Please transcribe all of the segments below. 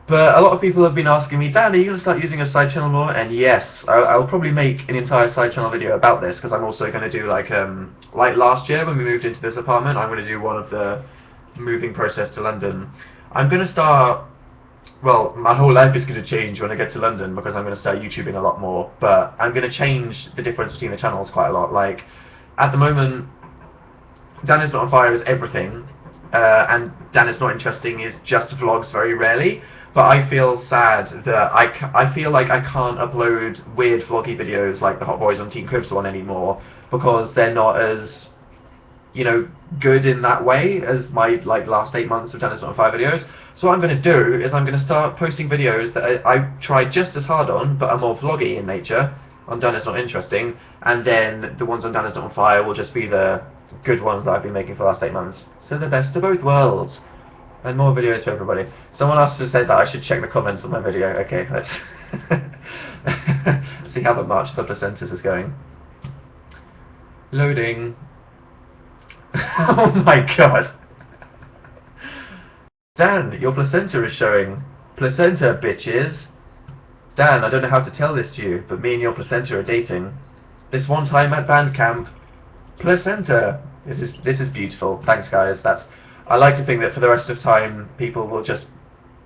But a lot of people have been asking me, Dan, are you going to start using a side channel more? And yes, I'll probably make an entire side channel video about this, because I'm also going to do like last year when we moved into this apartment, I'm going to do one of the moving process to London. I'm going to start, well, my whole life is going to change when I get to London because I'm going to start YouTubing a lot more, but I'm going to change the difference between the channels quite a lot. Like, at the moment, Dan is Not on Fire is everything, and Dan is Not Interesting is just vlogs very rarely. But I feel sad that I feel like I can't upload weird vloggy videos like the Hot Boys on Teen Cribs one anymore because they're not as, good in that way as my last 8 months of Dennis Not on Fire videos. So what I'm going to do is I'm going to start posting videos that I tried just as hard on but are more vloggy in nature on Dennis Not Interesting, and then the ones on Dennis Not on Fire will just be the good ones that I've been making for the last 8 months. So the best of both worlds. And more videos for everybody. Someone else just said that I should check the comments on my video. Okay, let's see how the March of the Placentas is going. Loading. Oh my god. Dan, your placenta is showing. Placenta, bitches. Dan, I don't know how to tell this to you, but me and your placenta are dating. This one time at band camp. Placenta. This is beautiful. Thanks, guys. I like to think that for the rest of time, people will just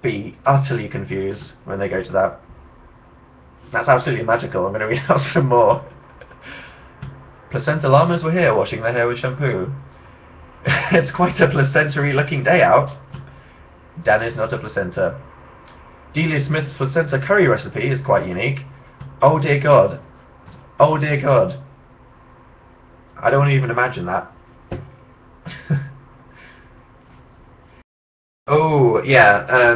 be utterly confused when they go to that. That's absolutely magical. I'm going to read out some more. Placenta llamas were here washing their hair with shampoo. It's quite a placentary looking day out. Dan is not a placenta. Delia Smith's placenta curry recipe is quite unique. Oh dear God. Oh dear God. I don't want to even imagine that. Oh, yeah, a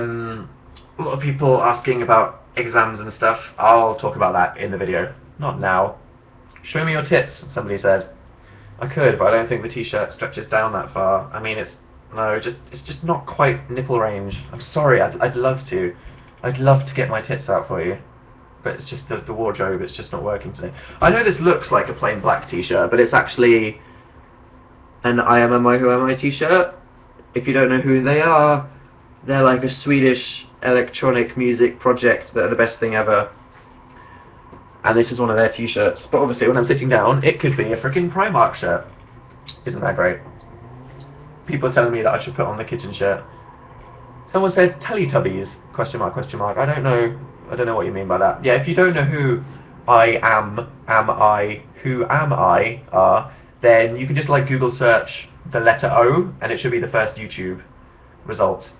lot of people asking about exams and stuff. I'll talk about that in the video. Not now. Show me your tits, somebody said. I could, but I don't think the t-shirt stretches down that far. I mean, it's just not quite nipple range. I'm sorry, I'd love to. I'd love to get my tits out for you. But it's just the wardrobe, it's just not working today. I know this looks like a plain black t-shirt, but it's actually an I Am Am I Who Am I t-shirt. If you don't know who they are, they're like a Swedish electronic music project that are the best thing ever. And this is one of their t-shirts. But obviously when I'm sitting down, it could be a freaking Primark shirt. Isn't that great? People are telling me that I should put on the kitchen shirt. Someone said Teletubbies, question mark, question mark. I don't know what you mean by that. Yeah, if you don't know who I am I, who am I are, then you can just Google search the letter O, and it should be the first YouTube result.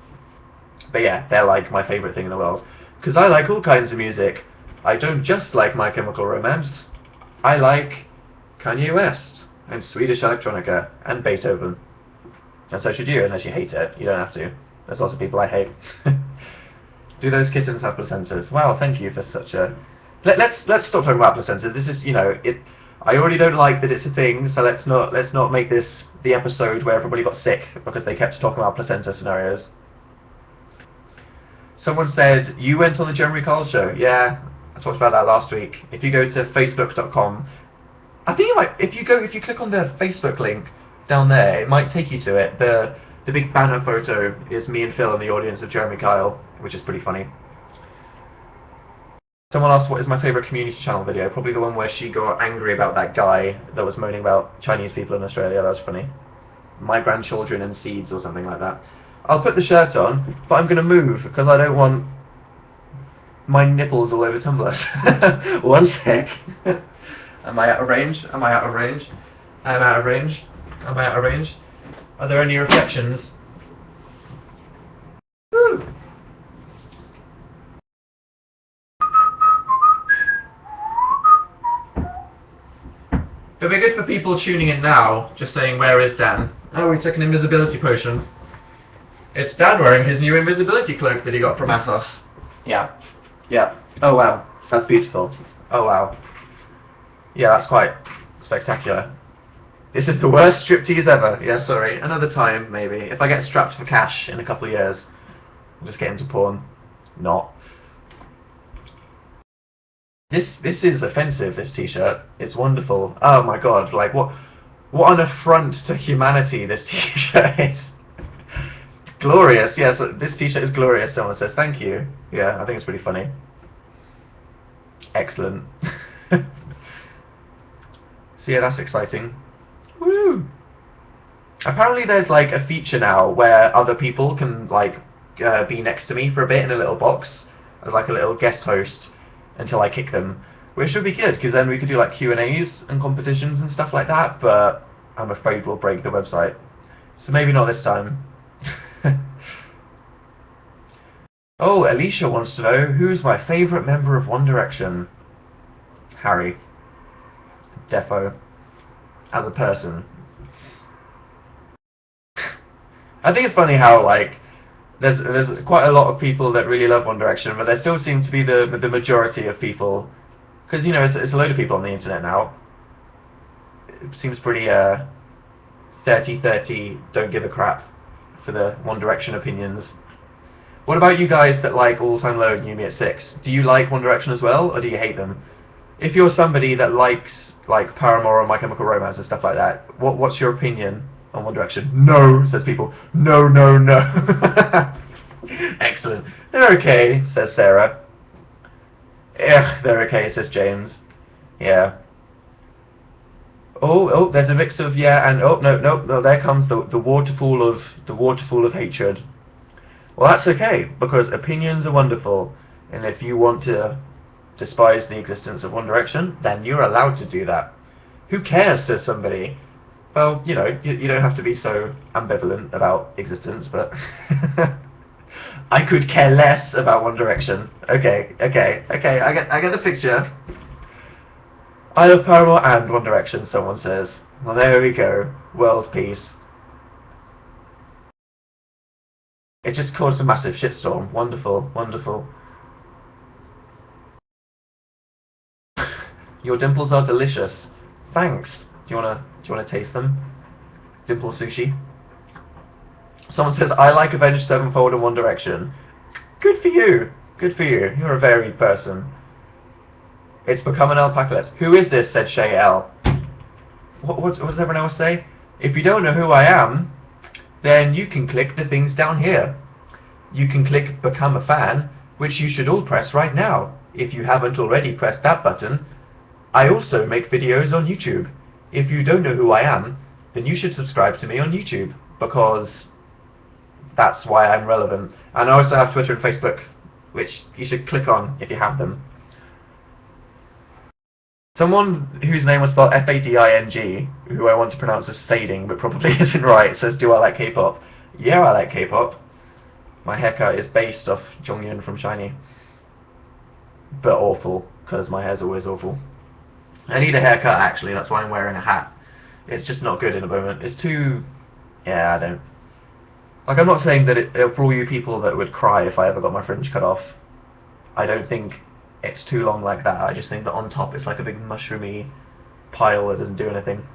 But yeah, they're my favourite thing in the world. Because I like all kinds of music. I don't just like My Chemical Romance. I like Kanye West, and Swedish electronica, and Beethoven. And so should you, unless you hate it. You don't have to. There's lots of people I hate. Do those kittens have placentas? Wow, thank you for such a... Let's stop talking about placentas. This is, I already don't like that it's a thing, so let's not make this the episode where everybody got sick because they kept talking about placenta scenarios. Someone said, you went on the Jeremy Kyle show. Yeah, I talked about that last week. If you go to facebook.com, I think if you click on the Facebook link down there, it might take you to it. The big banner photo is me and Phil in the audience of Jeremy Kyle, which is pretty funny. Someone asked what is my favourite community channel video. Probably the one where she got angry about that guy that was moaning about Chinese people in Australia. That was funny. My grandchildren and seeds or something like that. I'll put the shirt on, but I'm going to move because I don't want my nipples all over tumblers. One sec. Am I out of range? Am I out of range? I'm out of range. Am I out of range? Are there any reflections? Woo! It'll be good for people tuning in now, just saying, where is Dan? Oh, we took an invisibility potion. It's Dan wearing his new invisibility cloak that he got from Asos. Yeah. Yeah. Oh wow. That's beautiful. Oh wow. Yeah, that's quite spectacular. This is the worst striptease ever. Yeah, sorry. Another time, maybe. If I get strapped for cash in a couple of years, I'll just get into porn. Not. This is offensive, this t-shirt. It's wonderful. Oh my god, what an affront to humanity this t-shirt is. Glorious, yes, this t-shirt is glorious, someone says. Thank you. Yeah, I think it's pretty funny. Excellent. So yeah, that's exciting. Woo! Apparently there's like a feature now where other people can like be next to me for a bit in a little box as like a little guest host until I kick them, which would be good because then we could do like Q&As and competitions and stuff like that, but I'm afraid we'll break the website. So maybe not this time. Oh, Alicia wants to know, who's my favourite member of One Direction? Harry. Defo. As a person. I think it's funny how, like, there's quite a lot of people that really love One Direction, but there still seem to be the majority of people, because, you know, it's a load of people on the internet now. It seems pretty, 30-30, don't give a crap for the One Direction opinions. What about you guys that like All Time Low and You Me at 6? Do you like One Direction as well, or do you hate them? If you're somebody that likes like Paramore or My Chemical Romance and stuff like that, what's your opinion on One Direction? No, says people. No, no, no. Excellent. They're okay, says Sarah. Ugh, they're okay, says James. Yeah. Oh, there's a mix of yeah and oh no, there comes the waterfall of hatred. Well, that's okay, because opinions are wonderful, and if you want to despise the existence of One Direction, then you're allowed to do that. Who cares, says somebody. Well, you know, you don't have to be so ambivalent about existence, but I could care less about One Direction. Okay, I get the picture. I love Paramore and One Direction, someone says. Well, there we go. World peace. It just caused a massive shitstorm. Wonderful, wonderful. Your dimples are delicious. Thanks. Do you wanna taste them? Dimple sushi. Someone says, I like Avenged Sevenfold and One Direction. Good for you. Good for you. You're a varied person. It's become an alpacalet. Who is this? Said Shay L. What does everyone else say? If you don't know who I am, then you can click the things down here. You can click Become a Fan, which you should all press right now. If you haven't already pressed that button. I also make videos on YouTube. If you don't know who I am, then you should subscribe to me on YouTube, because that's why I'm relevant. And I also have Twitter and Facebook, which you should click on if you have them. Someone whose name was spelled F-A-D-I-N-G, who I want to pronounce as fading, but probably isn't right, says, do I like K-pop? Yeah, I like K-pop. My haircut is based off Jonghyun from SHINee. But awful, because my hair's always awful. I need a haircut, actually, that's why I'm wearing a hat. It's just not good in the moment. It's too... yeah, I don't... like, I'm not saying that for all you people that would cry if I ever got my fringe cut off, I don't think it's too long like that. I just think that on top it's like a big mushroomy pile that doesn't do anything.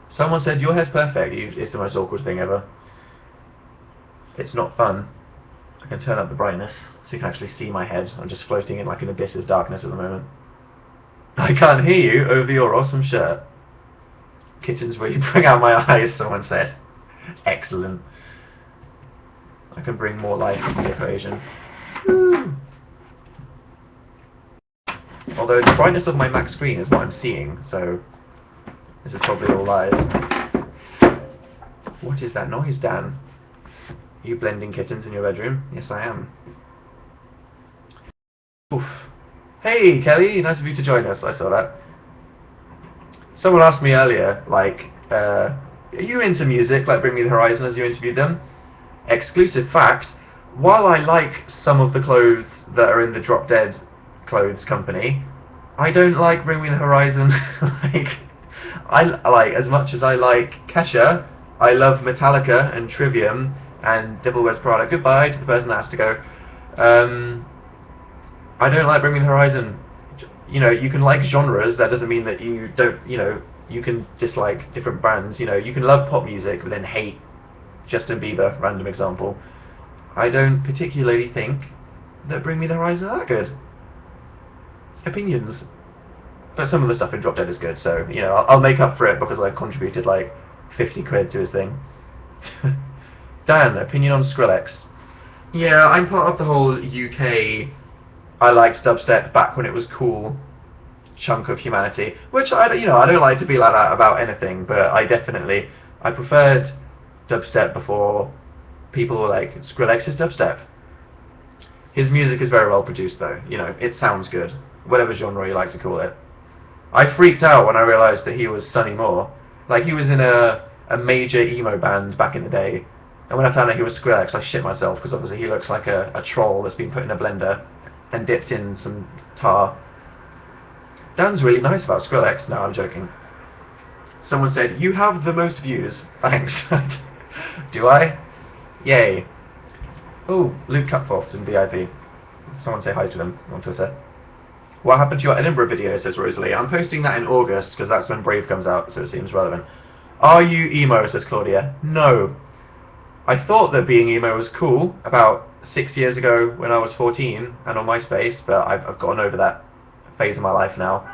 Someone said, your hair's perfect. It's the most awkward thing ever. It's not fun. I can turn up the brightness so you can actually see my head. I'm just floating in like an abyss of darkness at the moment. I can't hear you over your awesome shirt. Kittens really bring out my eyes, someone said. Excellent. I can bring more life into the equation. Woo. Although the brightness of my Mac screen is what I'm seeing, so this is probably all lies. What is that noise, Dan? Are you blending kittens in your bedroom? Yes, I am. Oof. Hey, Kelly, nice of you to join us. I saw that. Someone asked me earlier, like, are you into music, like Bring Me the Horizon, as you interviewed them? Exclusive fact, while I like some of the clothes that are in the Drop Dead clothes company, I don't like Bring Me the Horizon. I like, as much as I like Kesha, I love Metallica and Trivium and Devil Wears Prada. Goodbye to the person that has to go. I don't like Bring Me the Horizon. You know, you can like genres, that doesn't mean that you don't, you know, you can dislike different bands. You know, you can love pop music but then hate Justin Bieber, random example. I don't particularly think that Bring Me the Horizon are that good. Opinions. But some of the stuff in Drop Dead is good, so, you know, I'll make up for it because I've contributed like 50 quid to his thing. Dan, opinion on Skrillex? Yeah, I'm part of the whole UK I liked dubstep back when it was cool chunk of humanity, which I don't like to be like that about anything, but I preferred dubstep before people were like, Skrillex is dubstep. His music is very well produced though, it sounds good, whatever genre you like to call it. I freaked out when I realised that he was Sonny Moore. Like, he was in a major emo band back in the day, and when I found out he was Skrillex, I shit myself, because obviously he looks like a troll that's been put in a blender and dipped in some tar. Dan's really nice about Skrillex. No, I'm joking. Someone said, you have the most views. Thanks. Do I? Yay. Oh, Luke Cutforth's in VIP. Someone say hi to him on Twitter. What happened to your Edinburgh video, says Rosalie. I'm posting that in August, because that's when Brave comes out, so it seems relevant. Are you emo, says Claudia. No. I thought that being emo was cool about 6 years ago when I was 14 and on MySpace, but I've gotten over that phase of my life now.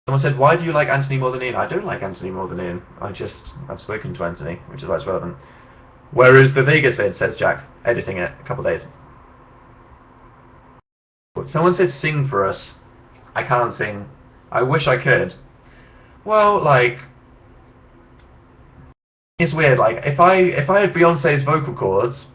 Someone said, why do you like Anthony more than Ian? I don't like Anthony more than Ian. I've spoken to Anthony, which is why it's relevant. Where is the Vegas vid, says Jack, editing it a couple of days. Someone said sing for us. I can't sing. I wish I could. Well, like, it's weird, like, if I had Beyonce's vocal cords,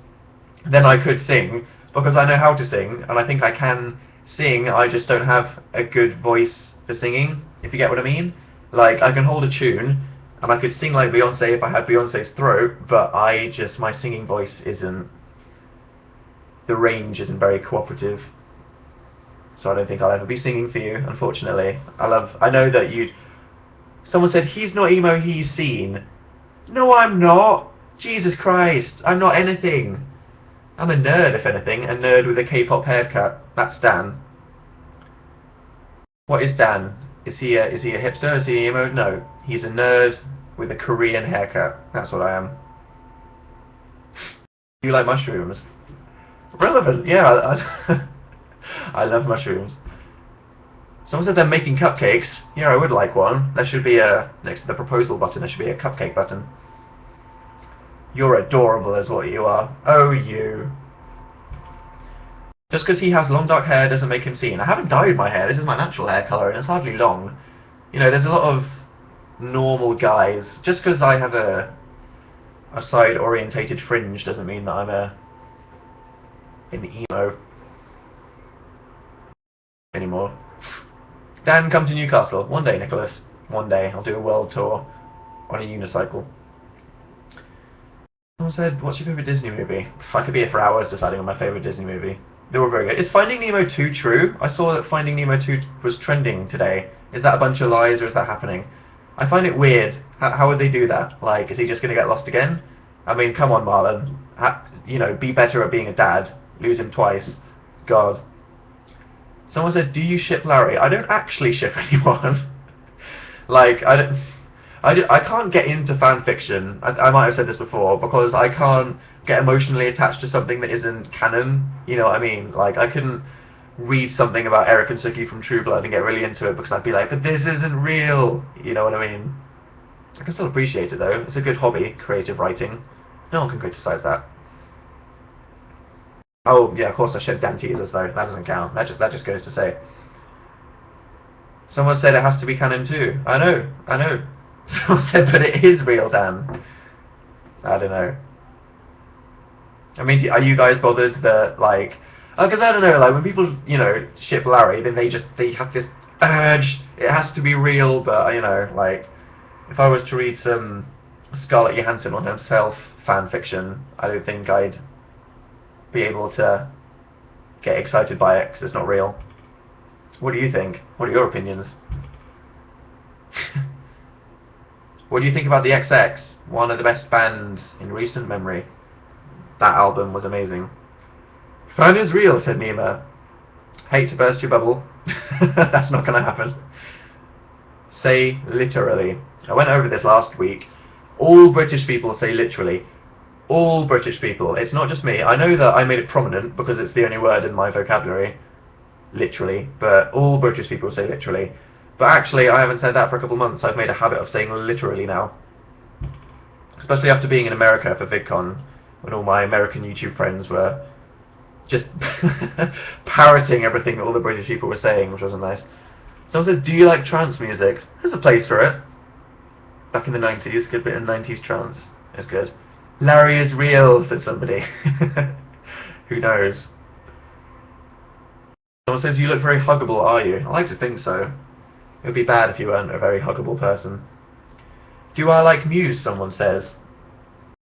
then I could sing, because I know how to sing, and I think I can sing, I just don't have a good voice for singing, if you get what I mean. Like, I can hold a tune, and I could sing like Beyonce if I had Beyonce's throat, but my singing voice isn't, the range isn't very cooperative. So I don't think I'll ever be singing for you, unfortunately. I know that someone said, he's not emo, he's seen. No, I'm not. Jesus Christ, I'm not anything. I'm a nerd, if anything, a nerd with a K-pop haircut. That's Dan. What is Dan? Is he a hipster? Is he emo? No, he's a nerd with a Korean haircut. That's what I am. Do you like mushrooms? Relevant, yeah. I love mushrooms. Someone said they're making cupcakes. Yeah, I would like one. There should be next to the proposal button, there should be a cupcake button. You're adorable is what you are. Oh, you. Just because he has long dark hair doesn't make him seen. I haven't dyed my hair. This is my natural hair colour, and it's hardly long. There's a lot of normal guys. Just because I have a side-orientated fringe doesn't mean that I'm an emo anymore. Dan, come to Newcastle. One day, Nicholas. One day. I'll do a world tour on a unicycle. Someone said, what's your favourite Disney movie? I could be here for hours deciding on my favourite Disney movie. They were very good. Is Finding Nemo 2 true? I saw that Finding Nemo 2 was trending today. Is that a bunch of lies or is that happening? I find it weird. How would they do that? Like, is he just going to get lost again? I mean, come on, Marlon. Be better at being a dad. Lose him twice. God. Someone said, do you ship Larry? I don't actually ship anyone. Like, I can't get into fan fiction. I might have said this before, because I can't get emotionally attached to something that isn't canon. You know what I mean? Like, I couldn't read something about Eric and Suki from True Blood and get really into it, because I'd be like, but this isn't real. You know what I mean? I can still appreciate it, though. It's a good hobby, creative writing. No one can criticize that. Oh, yeah, of course I ship Dan teasers, though. That doesn't count. That just goes to say. Someone said it has to be canon, too. I know. Someone said, but it is real, Dan. I don't know. I mean, are you guys bothered that, like... Because I don't know, like, when people, ship Larry, then they have this urge, it has to be real, but, like, if I was to read some Scarlett Johansson on herself fan fiction, I don't think I'd be able to get excited by it, because it's not real. What do you think? What are your opinions? What do you think about the XX? One of the best bands in recent memory. That album was amazing. Fan is real, said Nima. Hate to burst your bubble. That's not going to happen. Say literally. I went over this last week. All British people say literally. All British people. It's not just me. I know that I made it prominent because it's the only word in my vocabulary. Literally. But all British people say literally. But actually, I haven't said that for a couple of months. I've made a habit of saying literally now. Especially after being in America for VidCon, when all my American YouTube friends were just parroting everything that all the British people were saying, which wasn't nice. Someone says, do you like trance music? There's a place for it. Back in the 90s, good bit of 90s trance. It's good. Larry is real, said somebody. Who knows? Someone says, you look very huggable, are you? I like to think so. It would be bad if you weren't a very huggable person. Do I like Muse, someone says.